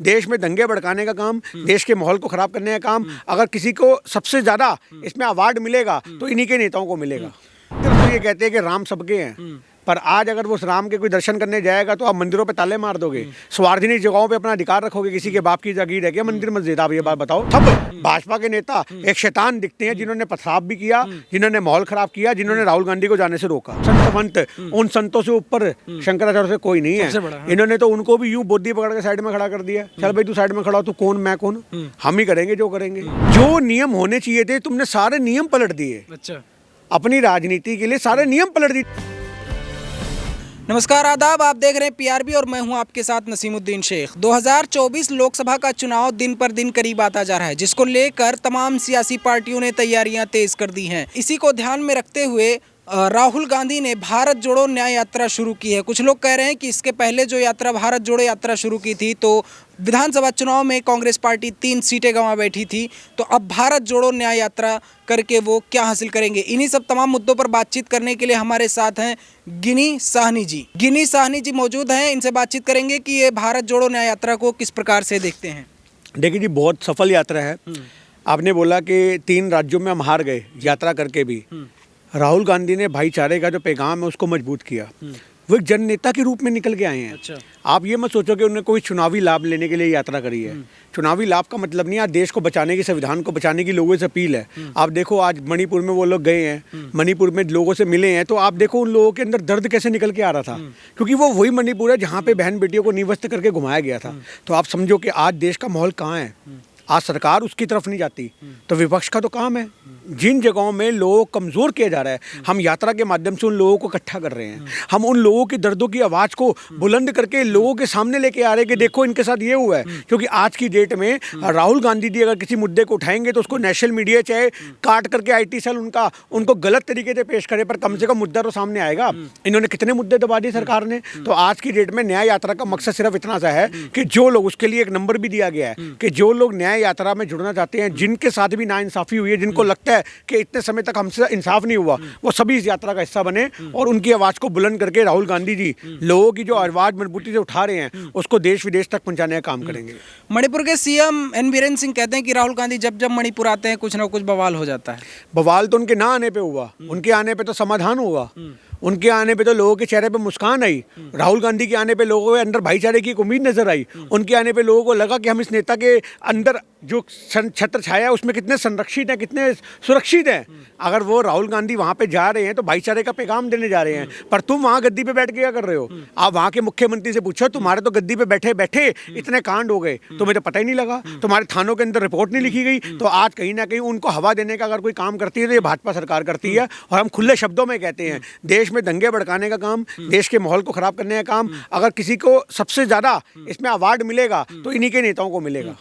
देश में दंगे भड़काने का काम, देश के माहौल को खराब करने का काम, अगर किसी को सबसे ज्यादा इसमें अवार्ड मिलेगा तो इन्हीं के नेताओं को मिलेगा। तो ये कहते हैं कि राम सबके हैं, पर आज अगर वो उस राम के कोई दर्शन करने जाएगा तो आप मंदिरों पे ताले मार दोगे, सार्वजनिक जगहों पे अपना अधिकार रखोगे, किसी के बाप की जागीर है क्या मंदिर मस्जिद? आप ये बात बताओ। सब भाजपा के नेता एक शैतान दिखते हैं, जिन्होंने पथराव भी किया, जिन्होंने माहौल खराब किया, जिन्होंने राहुल गांधी को जाने से रोका। संत मंत, उन संतों से ऊपर शंकराचार्य से कोई नहीं है। इन्होंने तो उनको भी यूं बोधी पकड़ के साइड में खड़ा कर दिया, चल भाई तू साइड में खड़ा हो, तू कौन मैं कौन, हम ही करेंगे जो करेंगे। जो नियम होने चाहिए थे तुमने सारे नियम पलट दिए। अच्छा, अपनी राजनीति के लिए सारे नियम पलट दिए। नमस्कार, आदाब। आप देख रहे हैं पीआरबी और मैं हूं आपके साथ नसीमुद्दीन शेख। 2024 लोकसभा का चुनाव दिन पर दिन करीब आता जा रहा है, जिसको लेकर तमाम सियासी पार्टियों ने तैयारियां तेज कर दी हैं। इसी को ध्यान में रखते हुए राहुल गांधी ने भारत जोड़ो न्याय यात्रा शुरू की है। कुछ लोग कह रहे हैं कि इसके पहले जो यात्रा भारत जोड़ो यात्रा शुरू की थी तो विधानसभा चुनाव में कांग्रेस पार्टी 3 सीटें गंवा बैठी थी, तो अब भारत जोड़ो न्याय यात्रा करके वो क्या हासिल करेंगे। इन्हीं सब तमाम मुद्दों पर बातचीत करने के लिए हमारे साथ हैं गिनी साहनी जी। गिनी साहनी जी मौजूद हैं, इनसे बातचीत करेंगे कि ये भारत जोड़ो न्याय यात्रा को किस प्रकार से देखते हैं। देखिए जी, बहुत सफल यात्रा है। आपने बोला कि 3 राज्यों में हम हार गए यात्रा करके भी। राहुल गांधी ने भाईचारे का जो पैगाम है उसको मजबूत किया। वो एक जननेता के रूप में निकल के आए हैं। अच्छा। आप ये मत सोचो कि उन्होंने कोई चुनावी लाभ लेने के लिए यात्रा करी है। चुनावी लाभ का मतलब नहीं, आज देश को बचाने की, संविधान को बचाने की लोगों से अपील है। आप देखो आज मणिपुर में वो लोग गए हैं, मणिपुर में लोगों से मिले हैं, तो आप देखो उन लोगों के अंदर दर्द कैसे निकल के आ रहा था, क्योंकि वो वही मणिपुर है जहाँ पे बहन बेटियों को निवस्त करके घुमाया गया था। तो आप समझो कि आज देश का माहौल कहाँ है। आज सरकार उसकी तरफ नहीं जाती तो विपक्ष का तो काम है। जिन जगहों में लोग कमज़ोर किया जा रहा है, हम यात्रा के माध्यम से उन लोगों को इकट्ठा कर रहे हैं। हम उन लोगों की दर्दों की आवाज़ को बुलंद करके लोगों के सामने लेके आ रहे हैं कि देखो इनके साथ ये हुआ है। क्योंकि आज की डेट में राहुल गांधी जी अगर किसी मुद्दे को उठाएंगे तो उसको नेशनल मीडिया चाहे काट करके IT सेल उनको गलत तरीके से पेश करे, पर कम से कम मुद्दा तो सामने आएगा। इन्होंने कितने मुद्दे दबा दिए सरकार ने। तो आज की डेट में न्याय यात्रा का मकसद सिर्फ इतना सा है कि जो लोग, उसके लिए एक नंबर भी दिया गया है कि जो लोग न्याय यात्रा में जुड़ना चाहते हैं, जिनके साथ भी नाइंसाफी हुई है, जिनको लगता है कि इतने समय तक हमसे इंसाफ नहीं हुआ, वो सभी इस यात्रा का हिस्सा बने और उनकी आवाज को बुलंद करके राहुल गांधी जी लोगों की जो आवाज मजबूती से उठा रहे हैं उसको देश विदेश तक पहुंचाने का काम करेंगे। मणिपुर के CM एन बीरेन सिंह कहते हैं कि राहुल गांधी जब जब मणिपुर आते हैं कुछ ना कुछ बवाल हो जाता है। बवाल तो उनके ना आने पे हुआ, उनके आने पे तो समाधान होगा। उनके आने पे तो लोगों के चेहरे पे मुस्कान आई। राहुल गांधी के आने पे लोगों के अंदर भाईचारे की एक उम्मीद नजर आई। उनके आने पे लोगों को लगा कि हम इस नेता के अंदर जो छत्र छाया है उसमें कितने संरक्षित हैं, कितने सुरक्षित हैं। अगर वो राहुल गांधी वहाँ पे जा रहे हैं तो भाईचारे का पैगाम देने जा रहे हैं, पर तुम वहाँ गद्दी पे बैठ के क्या कर रहे हो? आप वहाँ के मुख्यमंत्री से पूछो, तुम्हारे तो गद्दी पे बैठे बैठे इतने कांड हो गए, तुम्हें तो पता ही नहीं लगा, तुम्हारे थानों के अंदर रिपोर्ट नहीं लिखी गई। तो आज कहीं ना कहीं उनको हवा देने का अगर कोई काम करती है तो ये भाजपा सरकार करती है। और हम खुले शब्दों में कहते हैं, देश में दंगे भड़काने का काम, देश के माहौल को खराब करने का काम, अगर किसी को सबसे ज्यादा इसमें अवार्ड मिलेगा तो इन्हीं के नेताओं को मिलेगा।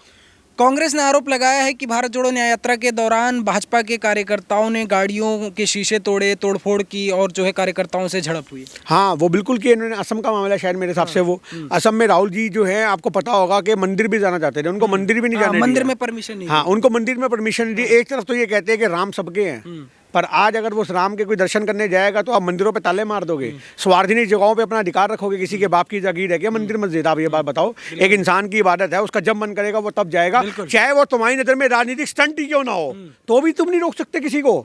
कांग्रेस ने आरोप लगाया है कि भारत जोड़ो न्याय यात्रा के दौरान भाजपा के कार्यकर्ताओं ने गाड़ियों के शीशे तोड़े, तोड़फोड़ की और जो है कार्यकर्ताओं से झड़प हुई। हाँ, वो बिल्कुल किया इन्होंने। असम का मामला शायद मेरे हिसाब से वो असम में राहुल जी जो है, आपको पता होगा कि मंदिर भी जाना चाहते थे, उनको मंदिर भी नहीं जाने मंदिर दिया। में परमिशन नहीं। हाँ, उनको मंदिर में परमिशन नहीं दी। एक तरफ तो ये कहते हैं कि राम सबके हैं, पर आज अगर वो उस राम के कोई दर्शन करने जाएगा तो आप मंदिरों पे ताले मार दोगे, सार्वजनिक जगहों पे अपना अधिकार रखोगे, किसी के बाप की जागीर है क्या मंदिर मस्जिद? आप ये बात बताओ। एक इंसान की इबादत है, उसका जब मन करेगा वो तब जाएगा, चाहे वो तुम्हारी नजर में राजनीतिक स्टंट ही क्यों ना हो, तो भी तुम नहीं रोक सकते किसी को।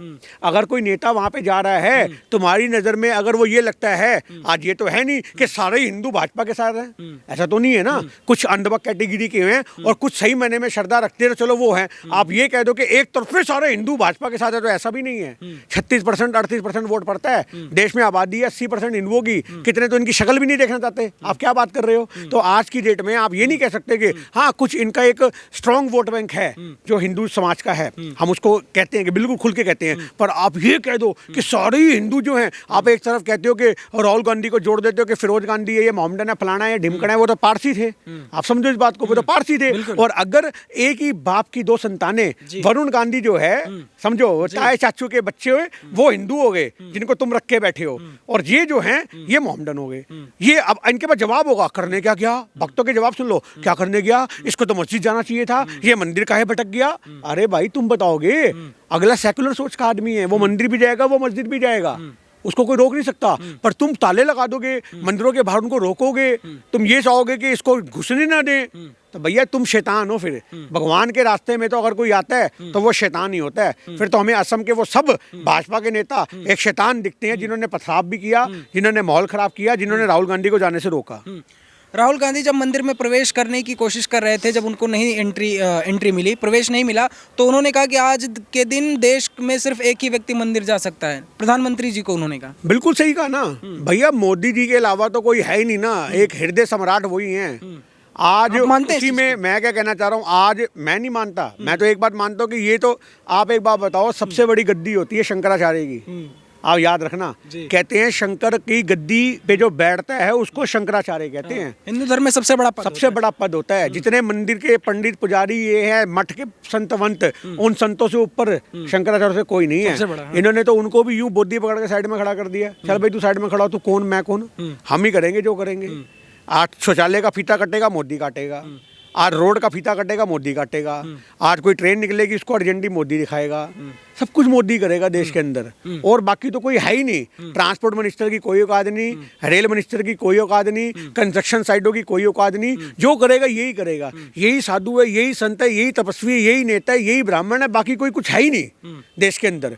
अगर कोई नेता वहां पे जा रहा है तुम्हारी नजर में, अगर वो ये लगता है, आज ये तो है नहीं कि सारे हिंदू भाजपा के साथ हैं, ऐसा तो नहीं है ना। कुछ अंधभक्त कैटेगरी के हैं और कुछ सही मायने में श्रद्धा रखते हैं, चलो वो है। आप ये कह दो कि एक तरफे सारे हिंदू भाजपा के साथ है, तो ऐसा भी नहीं है। 36% 38% वोट पड़ता है, देश में आबादी है 80% हिंदुओं की, कितने तो इनकी शक्ल भी नहीं देखना चाहते। आप क्या बात कर रहे हो? तो आज की डेट में आप ये नहीं कह सकते कि हाँ कुछ इनका एक स्ट्रॉन्ग वोट बैंक है जो हिंदू समाज का है, हम उसको कहते हैं कि बिल्कुल खुल के कहते हैं। पर आप ये कह दो कि सारे ही हिंदू जो हैं, आप एक तरफ कहते हो कि राहुल गांधी को जोड़ देते हो कि फिरोज गांधी है, ये मोहम्मदन है, फलाना है, ढिमकना है, वो तो पारसी थे। आप समझो इस बात को, वो तो पारसी थे। और अगर एक ही बाप की 2 संतानें, वरुण गांधी जो है समझो ताए चाचू के बच्चे हुए, वो हिंदू हो गए जिनको तुम रख के बैठे हो, और ये जो हैं ये मोहम्मदन हो गए। ये अब इनके पास जवाब होगा, करने क्या गया? भक्तों के जवाब सुन लो, क्या करने गया? इसको तो मस्जिद जाना चाहिए था, ये मंदिर काहे भटक गया? अरे भाई तुम बताओगे, अगला सेकुलर सोच का आदमी है, वो मंदिर भी जाएगा, वो मस्जिद भी जाएगा। उसको कोई रोक नहीं सकता। पर तुम ताले लगा दोगे, मंदिरों के बाहर उनको रोकोगे, तुम ये चाहोगे कि इसको घुसने ना दें, तो भैया तुम शैतान हो। फिर भगवान के रास्ते में तो अगर कोई आता है तो वो शैतान ही होता है। फिर तो हमें असम के वो सब भाजपा के नेता एक शैतान दिखते हैं, जिन्होंने पथराव भी किया, जिन्होंने माहौल खराब किया, जिन्होंने राहुल गांधी को जाने से रोका। राहुल गांधी जब मंदिर में प्रवेश करने की कोशिश कर रहे थे, जब उनको नहीं एंट्री मिली, प्रवेश नहीं मिला, तो उन्होंने कहा कि आज के दिन देश में सिर्फ एक ही व्यक्ति मंदिर जा सकता है। प्रधानमंत्री जी को उन्होंने कहा। बिल्कुल सही कहा ना भैया, मोदी जी के अलावा तो कोई है ही नहीं ना, एक हृदय सम्राट वही हैं। आज उसी में मैं क्या कहना चाह रहा हूँ, आज मैं नहीं मानता, मैं तो एक बात मानता हूँ कि ये तो आप एक बात बताओ, सबसे बड़ी गद्दी होती है शंकराचार्य की। आप याद रखना, कहते हैं शंकर की गद्दी पे जो बैठता है उसको शंकराचार्य कहते हैं। हिंदू धर्म में सबसे बड़ा पद होता है। जितने मंदिर के पंडित पुजारी ये हैं, मठ के संतवंत, उन संतों से ऊपर शंकराचार्य से कोई नहीं है। इन्होंने तो उनको भी यूं बोधी पकड़ के साइड में खड़ा कर दिया, चल भाई तू साइड में खड़ा हो, तू कौन मैं कौन, हम ही करेंगे जो करेंगे। आज शौचालय का फीता कटेगा मोदी काटेगा, आज रोड का फीता कटेगा मोदी काटेगा, आज कोई ट्रेन निकलेगी उसको अर्जेंटी मोदी दिखाएगा, सब कुछ मोदी करेगा देश के अंदर। और बाकी तो कोई है ही नहीं। ट्रांसपोर्ट मिनिस्टर की कोई औकात नहीं, रेल मिनिस्टर की कोई औकात नहीं, कंस्ट्रक्शन साइटों की कोई औकात नहीं। जो करेगा यही करेगा, यही साधु है, यही संत है, यही तपस्वी है, यही नेता है, यही ब्राह्मण है, बाकी कोई कुछ है ही नहीं देश के अंदर।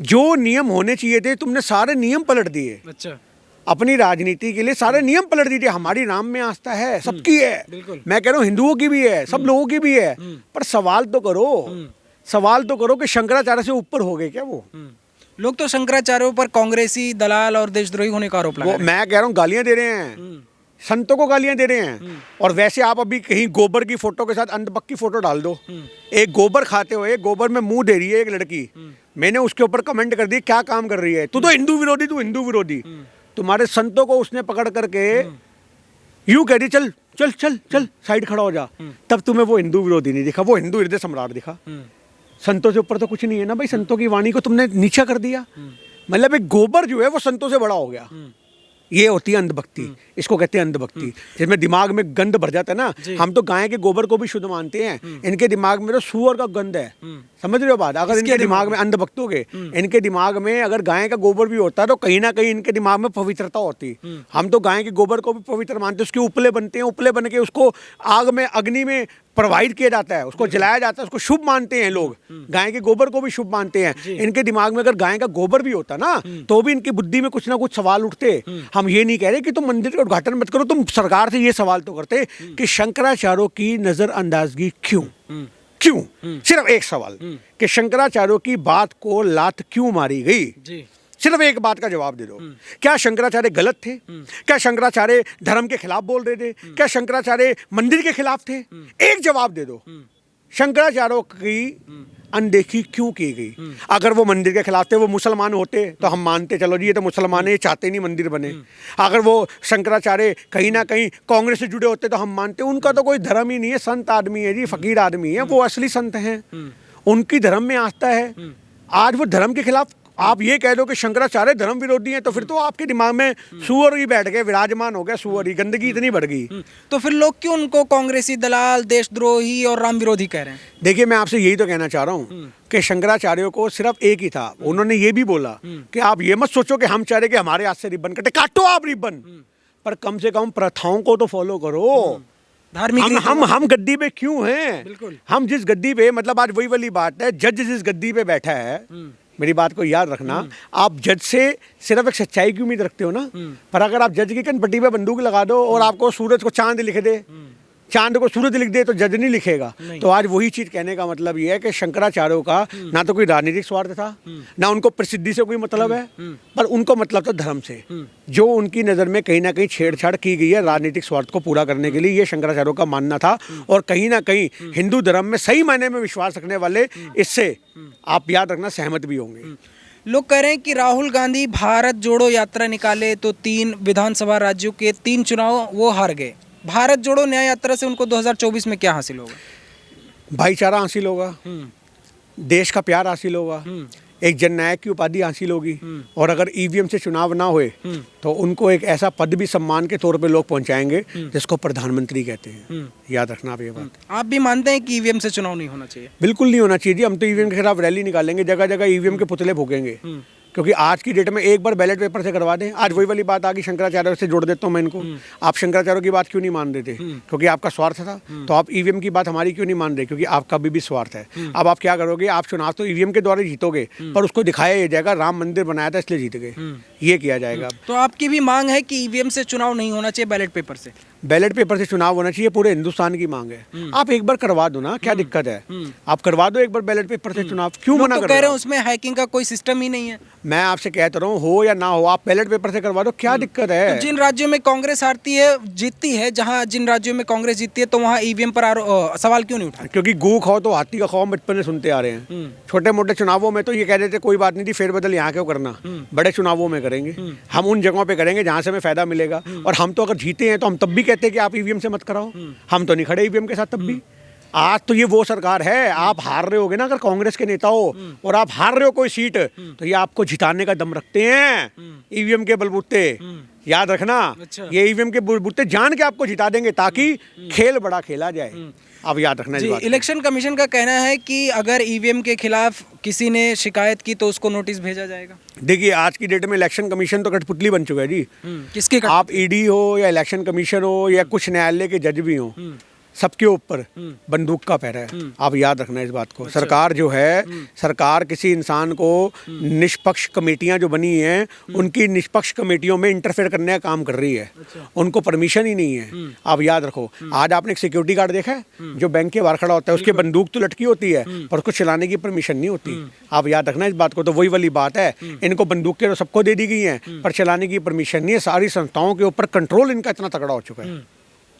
जो नियम होने चाहिए थे तुमने सारे नियम पलट दिए। अच्छा, अपनी राजनीति के लिए सारे नियम पलट दीजिए। हमारी राम में आस्था है, सबकी है, मैं कह रहा हूँ हिंदुओं की भी है, सब लोगों की भी है, पर सवाल तो करो कि शंकराचार्य से ऊपर हो गए क्या वो? लोग तो शंकराचार्यों पर कांग्रेसी, दलाल और देशद्रोही होने का आरोप लगा रहे हैं। मैं कह रहा हूँ गालियां दे रहे हैं, संतों को गालियां दे रहे हैं। और वैसे आप अभी कहीं गोबर की फोटो के साथ अंधभक्त की फोटो डाल दो, एक गोबर खाते हुए गोबर में मुंह दे रही है एक लड़की, मैंने उसके ऊपर कमेंट कर दी क्या काम कर रही है, तू तो हिंदू विरोधी, तू हिंदू विरोधी। तुम्हारे संतों को उसने पकड़ करके यूं कह दी चल चल चल चल साइड खड़ा हो जा, तब तुम्हें वो हिंदू विरोधी नहीं दिखा, वो हिंदू हृदय सम्राट दिखा। संतों से ऊपर तो कुछ नहीं है ना भाई, संतों की वाणी को तुमने नीचा कर दिया। मतलब एक गोबर जो है वो संतों से बड़ा हो गया। ये होती है अंधभक्ति, इसको कहते हैं अंधभक्ति, जिसमें दिमाग में गंद भर जाता है ना। हम तो गाय के गोबर को भी शुद्ध मानते हैं, इनके दिमाग में तो सूअर का गंद है। समझ रहे हो बात? अगर इनके दिमाग में अंधभक्तों के इनके दिमाग में अगर गाय का गोबर भी होता है तो कहीं ना कहीं इनके दिमाग में पवित्रता होती। हम तो गाय के गोबर को भी पवित्र मानते हैं, उसके उपले बनते हैं, उपले बन के उसको आग में, अग्नि में प्रवाहित किया जाता है, उसको जलाया जाता है, उसको शुभ मानते हैं लोग। गाय के गोबर को भी शुभ मानते हैं। इनके दिमाग में अगर गाय का गोबर भी होता ना तो भी इनकी बुद्धि में कुछ ना कुछ सवाल उठते। हम ये नहीं कह रहे कि तुम मंदिर का उद्घाटन मत करो, तुम सरकार से ये सवाल तो करते कि शंकराचार्यों की नजरअंदाजगी क्यों? सिर्फ एक सवाल कि शंकराचार्यों की बात को लात क्यों मारी गई? सिर्फ एक बात का जवाब दे दो। क्या शंकराचार्य गलत थे? क्या शंकराचार्य धर्म के खिलाफ बोल रहे थे? क्या शंकराचार्य मंदिर के खिलाफ थे? एक जवाब दे दो। शंकराचार्यों की अनदेखी क्यों की गई? अगर वो मंदिर के खिलाफ थे, वो मुसलमान होते तो हम मानते, चलो जी ये तो मुसलमान है, ये चाहते नहीं मंदिर बने। अगर वो शंकराचार्य कहीं ना कहीं कांग्रेस से जुड़े होते तो हम मानते। उनका तो कोई धर्म ही नहीं है, संत आदमी है जी, फकीर आदमी है, वो असली संत हैं, उनकी धर्म में आस्था है। आज वो धर्म के खिलाफ आप ये कह दो कि शंकराचार्य धर्म विरोधी हैं, तो फिर तो आपके दिमाग में सुअर ही बैठ गए, विराजमान हो गया सुअर ही, गंदगी इतनी बढ़ गई। तो फिर लोग क्यों उनको कांग्रेसी, दलाल, देशद्रोही और राम विरोधी कह रहे हैं? देखिए मैं आपसे यही तो कहना चाह रहा हूँ कि शंकराचार्यों को सिर्फ एक ही था, उन्होंने ये भी बोला कि आप ये मत सोचो कि हम चाह रहे कि हमारे हाथ से रिबन कटे, काटो आप रिबन, पर कम से कम प्रथाओं को तो फॉलो करो। धार्मिक हम गद्दी पे क्यों हैं? बिल्कुल। हम जिस गद्दी पे, मतलब आज वही वाली बात है, जज जिस गद्दी पे बैठा है, मेरी बात को याद रखना, आप जज से सिर्फ एक सच्चाई की उम्मीद रखते हो ना, पर अगर आप जज की कनपट्टी पे बंदूक लगा दो और आपको सूरज को चांद लिख दे, चांद को सूरज लिख दे, तो जज नहीं लिखेगा। तो आज वही चीज कहने का मतलब ये है कि शंकराचार्यों का ना तो कोई राजनीतिक स्वार्थ था, ना उनको प्रसिद्धि से कोई मतलब है, पर उनको मतलब था धर्म से। जो उनकी नज़र में कहीं ना कहीं छेड़छाड़ की गई है राजनीतिक स्वार्थ को पूरा करने के लिए, ये शंकराचार्यों का मानना था। और कहीं ना कहीं हिंदू धर्म में सही मायने में विश्वास रखने वाले इससे आप याद रखना सहमत भी होंगे। लोग कह रहे हैं कि राहुल गांधी भारत जोड़ो यात्रा निकाले तो 3 विधानसभा राज्यों के 3 चुनाव वो हार गए। भारत जोड़ो न्याय यात्रा से उनको 2024 में क्या हासिल होगा? भाईचारा हासिल होगा, देश का प्यार हासिल होगा, एक जननायक की उपाधि हासिल होगी, और अगर ईवीएम से चुनाव ना हुए तो उनको एक ऐसा पद भी सम्मान के तौर पे लोग पहुंचाएंगे जिसको प्रधानमंत्री कहते हैं। याद रखना आप ये बात। आप भी मानते हैं कि ईवीएम से चुनाव नहीं होना चाहिए? बिल्कुल नहीं होना चाहिए जी। हम तो ईवीएम के खिलाफ रैली निकालेंगे, जगह जगह ईवीएम के पुतले फूकेंगे क्योंकि आज की डेट में एक बार बैलेट पेपर से करवा दें। आज वही वाली बात आ गई, शंकराचार्य से जोड़ देता हूँ मैं इनको। आप शंकराचार्य की बात क्यों नहीं मान रहे थे? क्योंकि आपका स्वार्थ था। तो आप ईवीएम की बात हमारी क्यों नहीं मान रहे? क्योंकि आपका भी स्वार्थ है। अब आप क्या करोगे? आप चुनाव तो ईवीएम के द्वारा जीतोगे, पर उसको दिखाया ये जाएगा राम मंदिर बनाया था इसलिए जीत गए, ये किया जाएगा। तो आपकी भी मांग है कि ईवीएम से चुनाव नहीं होना चाहिए, बैलेट पेपर से? बैलेट पेपर से चुनाव होना चाहिए, पूरे हिंदुस्तान की मांग है। आप एक बार करवा दो ना, क्या दिक्कत है? आप करवा दो एक बार बैलेट पेपर से चुनाव, क्यों लोग मना तो कर कह रहे रहे हो? हैं उसमें हैकिंग का कोई सिस्टम ही नहीं है। मैं आपसे कहता रहा हूँ, हो या ना हो, आप बैलेट पेपर से करवा दो, क्या दिक्कत है? तो जिन राज्यों में कांग्रेस हारती है, जीतती है, जहां जिन राज्यों में कांग्रेस जीतती है, तो वहां ईवीएम पर सवाल क्यों नहीं उठाते? क्योंकि गू खाओ तो हाथी का खाओ हम बचपन से सुनते आ रहे हैं। छोटे मोटे चुनावों में तो ये कह देते कोई बात नहीं थी, फेरबदल यहाँ क्यों करना, बड़े चुनावों में करेंगे। हम उन जगहों पे करेंगे जहाँ से हमें फायदा मिलेगा। और हम तो अगर जीते हैं तो हम तब भी कहते हैं कि आप ईवीएम से मत कराओ। हम तो नहीं खड़े ईवीएम के साथ तब भी। आज तो ये वो सरकार है, आप हार रहे होगे ना अगर कांग्रेस के नेता हो और आप हार रहे हो कोई सीट, तो ये आपको जिताने का दम रखते हैं ईवीएम के बलबूते। याद रखना, अच्छा। ये ईवीएम के बलबूते जान के आपको जिता देंगे ताकि खेल बड़ा खेला जाए। अब याद रखना इस जी, बात को। इलेक्शन कमीशन का कहना है कि अगर ईवीएम के खिलाफ किसी ने शिकायत की तो उसको नोटिस भेजा जाएगा। देखिए आज की डेट में इलेक्शन कमीशन तो कठपुतली बन चुका है जी। किसके आप ईडी हो या इलेक्शन कमीशन हो या कुछ न्यायालय के जज भी हो, सबके ऊपर बंदूक का पहरा है। आप याद रखना इस बात को। अच्छा। सरकार जो है, सरकार किसी इंसान को निष्पक्ष कमेटियां जो बनी हैं, उनकी निष्पक्ष कमेटियों में इंटरफेयर करने का काम कर रही है। अच्छा। उनको परमिशन ही नहीं है। आप याद रखो, आज आपने एक सिक्योरिटी गार्ड देखा है जो बैंक के बाहर खड़ा होता है, उसकी बंदूक तो लटकी होती है पर उसको चलाने की परमिशन नहीं होती। आप याद रखना इस बात को। तो वही वाली बात है, इनको बंदूकें तो सबको दे दी गई हैं पर चलाने की परमिशन नहीं है। सारी संस्थाओं के ऊपर कंट्रोल इनका इतना तगड़ा हो चुका है।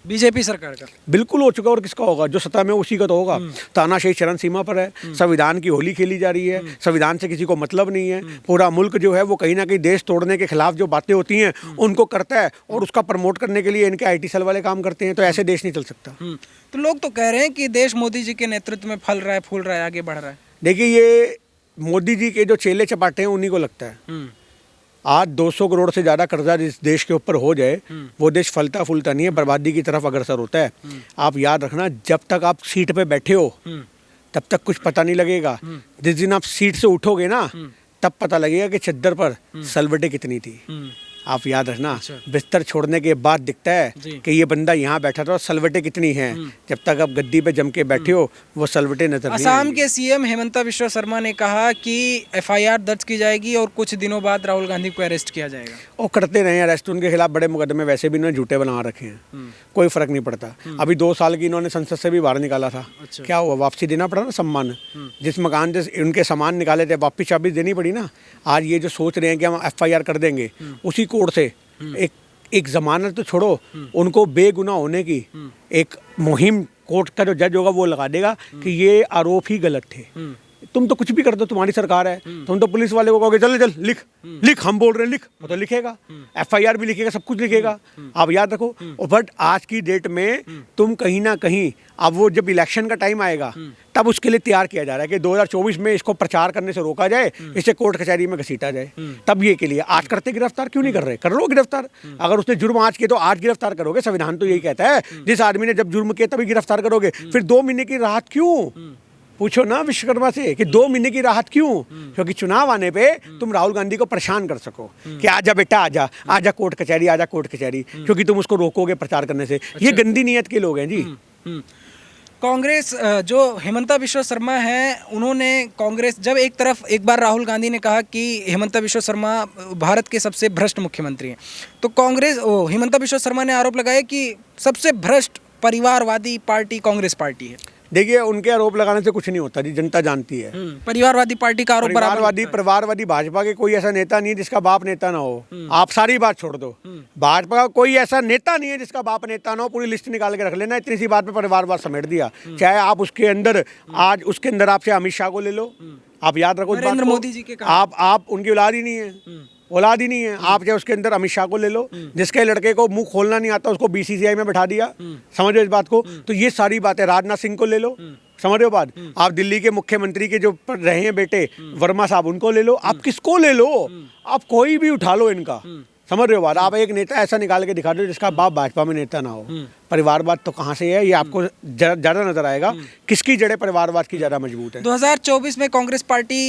बीजेपी सरकार का बिल्कुल हो चुका। और किसका होगा? जो सत्ता में उसी का तो होगा। तानाशाही चरम सीमा पर है। संविधान की होली खेली जा रही है। संविधान से किसी को मतलब नहीं है। पूरा मुल्क जो है वो कहीं ना कहीं देश तोड़ने के खिलाफ जो बातें होती हैं उनको करता है और उसका प्रमोट करने के लिए इनके आईटी सेल वाले काम करते हैं। तो ऐसे देश नहीं चल सकता। तो लोग तो कह रहे हैं कि देश मोदी जी के नेतृत्व में फल रहा है, फूल रहा है, आगे बढ़ रहा है। देखिए ये मोदी जी के जो चेले चपाटे हैं उन्हीं को लगता है। आज 200 करोड़ से ज़्यादा कर्जा जिस देश के ऊपर हो जाए, वो देश फलता फूलता नहीं है, बर्बादी की तरफ अग्रसर होता है। आप याद रखना, जब तक आप सीट पे बैठे हो तब तक कुछ पता नहीं लगेगा। जिस दिन आप सीट से उठोगे ना, तब पता लगेगा कि चद्दर पर सलवटें कितनी थी। आप याद रखना, बिस्तर छोड़ने के बाद दिखता है कि ये बंदा यहाँ बैठा था और सलवटें कितनी हैं। जब तक आप गद्दी पे जम के बैठे हो वो सलवटें नजर नहीं असम आएंगी। के सीएम हेमंता बिश्वा शर्मा ने कहा कि एफआईआर दर्ज की जाएगी और कुछ दिनों बाद राहुल गांधी को अरेस्ट किया जाएगा। वो करते रहे अरेस्ट, उनके खिलाफ बड़े मुकदमे वैसे भी इन्होंने झूठे बना रखे हैं। कोई फर्क नहीं पड़ता। अभी 2 साल की इन्होंने संसद से भी बाहर निकाला था। अच्छा। क्या हुआ? वापसी देना पड़ा ना सम्मान। जिस मकान से उनके सामान निकाले थे वापस चाबी देनी पड़ी ना। आज ये जो सोच रहे हैं कि हम एफआईआर कर देंगे, उसी कोर्ट से एक जमानत तो छोड़ो, उनको बेगुनाह होने की एक मुहिम कोर्ट का जो जज होगा वो लगा देगा कि ये आरोप ही गलत थे। तुम तो कुछ भी कर दो, तुम्हारी सरकार है। तुम तो पुलिस वाले को कहोगे चल लिख लिख, हम बोल रहे हैं लिख, वो तो लिखेगा। एफआईआर भी लिखेगा, सब कुछ लिखेगा। आप याद रखो। बट आज की डेट में तुम कहीं ना कहीं, अब वो जब इलेक्शन का टाइम आएगा तब उसके लिए तैयार किया जा रहा है कि 2024 में इसको प्रचार करने से रोका जाए, इसे कोर्ट कचहरी में घसीटा जाए। तब ये के लिए आज करते गिरफ्तार क्यों नहीं कर रहे? कर लो गिरफ्तार। अगर उसने जुर्म आज किया तो आज गिरफ्तार करोगे। संविधान तो यही कहता है, जिस आदमी ने जब जुर्म किया तभी गिरफ्तार करोगे। फिर 2 महीने की राहत क्यों? पूछो ना विश्वकर्मा से कि 2 महीने की राहत क्यों? क्योंकि चुनाव आने पे तुम राहुल गांधी को परेशान कर सको कि आजा बेटा आजा, आजा कोर्ट कचहरी, आजा कोर्ट कचहरी, क्योंकि तुम उसको रोकोगे प्रचार करने से। ये गंदी नीयत के लोग हैं जी। कांग्रेस जो हेमंता बिश्वा शर्मा है, उन्होंने कांग्रेस जब एक बार राहुल गांधी ने कहा कि हेमंता बिश्वा शर्मा भारत के सबसे भ्रष्ट मुख्यमंत्री हैं, तो कांग्रेस हेमंता बिश्वा शर्मा ने आरोप लगाया कि सबसे भ्रष्ट परिवारवादी पार्टी कांग्रेस पार्टी है। देखिए उनके आरोप लगाने से कुछ नहीं होता जी, जनता जानती है। परिवारवादी पार्टी का आरोप परिवारवादी भाजपा के कोई ऐसा नेता नहीं है जिसका बाप नेता ना हो। आप सारी बात छोड़ दो, भाजपा का कोई ऐसा नेता नहीं है जिसका बाप नेता ना हो। पूरी लिस्ट निकाल के रख लेना, इतनी सी बात में परिवारवाद समेट दिया। चाहे आप उसके अंदर आज उसके अंदर आपसे अमित शाह को ले लो, आप याद रखो नरेंद्र मोदी जी के आप उनकी औलाद ही नहीं है, औलाद ही नहीं है। आप चाहे उसके अंदर अमित शाह को ले लो, जिसके लड़के को मुंह खोलना नहीं आता उसको बीसीसीआई में बैठा दिया। समझो इस बात को। तो ये सारी बातें, राजनाथ सिंह को ले लो, समझ रहे हो बात। आप दिल्ली के मुख्यमंत्री के जो रहे हैं बेटे वर्मा साहब, उनको ले लो। आप किसको ले लो, आप कोई भी उठा लो इनका, समझ रहे हो बात। आप एक नेता ऐसा निकाल के दिखा दो जिसका बाप भाजपा में नेता ना हो। परिवारवाद तो कहाँ से है, ये आपको ज्यादा नजर आएगा। किसकी जड़ें परिवारवाद की ज्यादा मजबूत है। 2024 में कांग्रेस पार्टी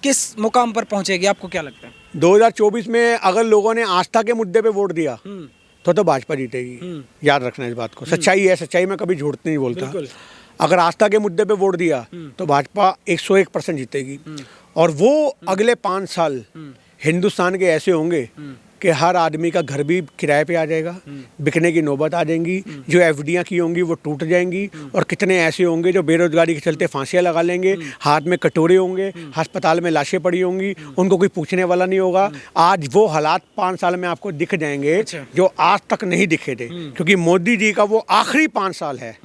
किस मुकाम पर पहुंचेगी, आपको क्या लगता है? 2024 में अगर लोगों ने आस्था के मुद्दे पे वोट दिया तो भाजपा जीतेगी। याद रखना इस बात को, सच्चाई है, सच्चाई में कभी झूठ नहीं बोलता। बिल्कुल। अगर आस्था के मुद्दे पे वोट दिया तो भाजपा 101% जीतेगी। और वो अगले 5 साल हिंदुस्तान के ऐसे होंगे कि हर आदमी का घर भी किराए पे आ जाएगा, बिकने की नौबत आ जाएंगी, जो एफडियां की होंगी वो टूट जाएंगी, और कितने ऐसे होंगे जो बेरोजगारी के चलते फांसियां लगा लेंगे, हाथ में कटोरे होंगे, अस्पताल में लाशें पड़ी होंगी, उनको कोई पूछने वाला नहीं होगा। आज वो हालात 5 साल में आपको दिख जाएंगे जो आज तक नहीं दिखे थे, क्योंकि मोदी जी का वो आखिरी 5 साल है।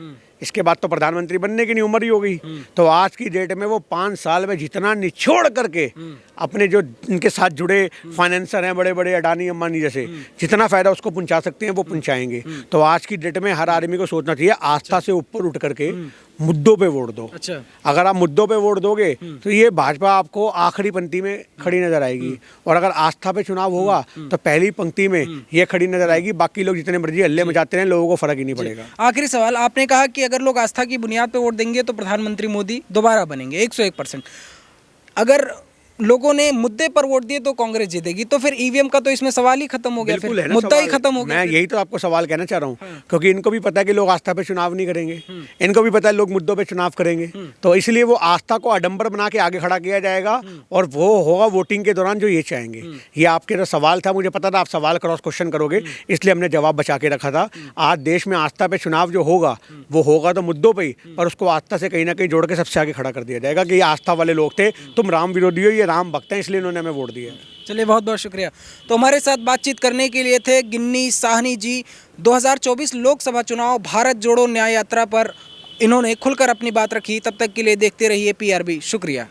इसके बाद तो प्रधानमंत्री बनने की नहीं उम्र ही हो गई। तो आज की डेट में वो 5 साल में जितना निचोड़ करके अपने जो इनके साथ जुड़े फाइनेंसर हैं, बड़े बड़े अडानी अंबानी जैसे, जितना फायदा उसको पहुंचा सकते हैं वो पहुंचाएंगे। तो आज की डेट में हर आदमी को सोचना चाहिए आस्था से ऊपर उठ करके मुद्दों पे वोट दो। अच्छा। अगर आप मुद्दों पे वोट दोगे तो ये भाजपा आपको आखिरी पंक्ति में खड़ी नजर आएगी, और अगर आस्था पे चुनाव होगा तो पहली पंक्ति में ये खड़ी नजर आएगी। बाकी लोग जितने मर्जी हल्ले मचाते हैं, लोगों को फर्क ही नहीं पड़ेगा। आखिरी सवाल, आपने कहा कि अगर लोग आस्था की बुनियाद पे वोट देंगे तो प्रधानमंत्री मोदी दोबारा बनेंगे 101%। अगर लोगों ने मुद्दे पर वोट दिए तो कांग्रेस जीतेगी, तो फिर ईवीएम का तो इसमें सवाल ही खत्म हो गया, बिल्कुल है फिर ना, मुद्दा ही सवाल। खत्म हो गया। मैं यही तो आपको सवाल कहना चाह रहा हूँ, क्योंकि इनको भी पता है कि लोग आस्था पे चुनाव नहीं करेंगे, इनको भी पता है लोग मुद्दों पे चुनाव करेंगे, तो इसलिए वो आस्था को आडंबर बना के आगे खड़ा किया जाएगा, और वो होगा वोटिंग के दौरान जो ये चाहेंगे। ये आपके जो सवाल था, मुझे पता था आप सवाल क्रॉस क्वेश्चन करोगे, इसलिए हमने जवाब बचा के रखा था। आज देश में आस्था पे चुनाव जो होगा वो होगा तो मुद्दों पर ही, पर उसको आस्था से कहीं ना कहीं जोड़ के सबसे आगे खड़ा कर दिया जाएगा कि ये आस्था वाले लोग थे, तुम राम विरोधी हो, ये राम भक्त हैं, इसलिए इन्होंने हमें वोट दिया। चलिए, बहुत बहुत शुक्रिया। तो हमारे साथ बातचीत करने के लिए थे गिन्नी साहनी जी। 2024 लोकसभा चुनाव भारत जोड़ो न्याय यात्रा पर इन्होंने खुलकर अपनी बात रखी। तब तक के लिए देखते रहिए PRB। शुक्रिया।